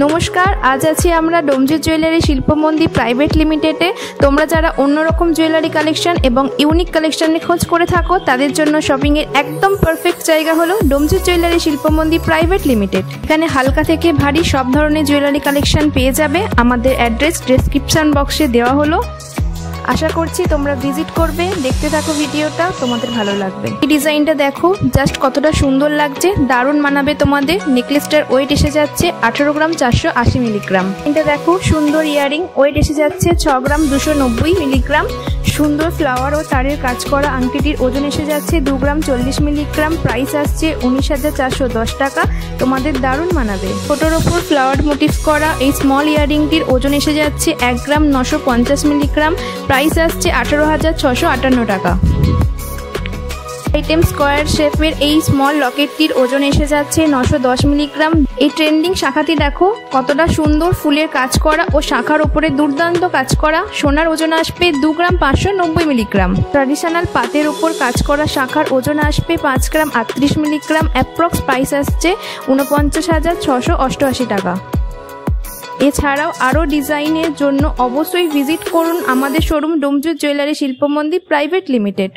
নমস্কার, আজ আছি আমরা ডোমজুর জুয়েলারি শিল্পমন্দির প্রাইভেট লিমিটেডে। তোমরা যারা অন্যরকম জুয়েলারি কালেকশন এবং ইউনিক কালেকশনের খোঁজ করে থাকো তাদের জন্য শপিংয়ের একদম পারফেক্ট জায়গা হলো Domjur jewellery Shilpamandir private limited. এখানে হালকা থেকে ভারী সব ধরনের জুয়েলারি কালেকশন পেয়ে যাবে। আমাদের অ্যাড্রেস ডেসক্রিপশন বক্সে দেওয়া হলো। আশা করছি তোমরা ভিজিট করবে। দেখতে থাকো ভিডিওটা, তোমাদের ভালো লাগবে। এই ডিজাইনটা দেখো, জাস্ট কতটা সুন্দর লাগছে, দারুণ মানাবে তোমাদের। নেকলেসটার ওয়েট এসে যাচ্ছে 18 গ্রাম 480 মিলিগ্রাম। এটা দেখো, সুন্দর ইয়ারিং, ওয়েট এসে যাচ্ছে 6 গ্রাম 290 মিলিগ্রাম। সুন্দর ফ্লাওয়ার ও তারের কাজ করা আংটিটির ওজন এসে যাচ্ছে 2 গ্রাম 40 মিলিগ্রাম। প্রাইস আসছে 19,410 টাকা। তোমাদের দারুণ মানাবে। ফটোর ওপর ফ্লাওয়ার মোটিভ করা এই স্মল ইয়ারিংটির ওজন এসে যাচ্ছে 1 গ্রাম 950 মিলিগ্রাম। প্রাইস আসছে 18,658 টাকা। আইটেম স্কোয়ার শেপের এই স্মল লকেটটির ওজন এসে যাচ্ছে 910 মিলিগ্রাম। এই ট্রেন্ডিং শাখাটি দেখো কতটা সুন্দর, ফুলের কাজ করা ও শাখার উপরে দুর্দান্ত কাজ করা। সোনার ওজন আসবে 2 গ্রাম 590 মিলিগ্রাম। ট্র্যাডিশনাল পাতের উপর কাজ করা শাখার ওজন আসবে 5 গ্রাম 38 মিলিগ্রাম। অ্যাপ্রক্স প্রাইস আসছে 49,688 টাকা। এছাড়াও আরও ডিজাইনের জন্য অবশ্যই ভিজিট করুন আমাদের showroom Domjur jewellery Shilpamandir private limited.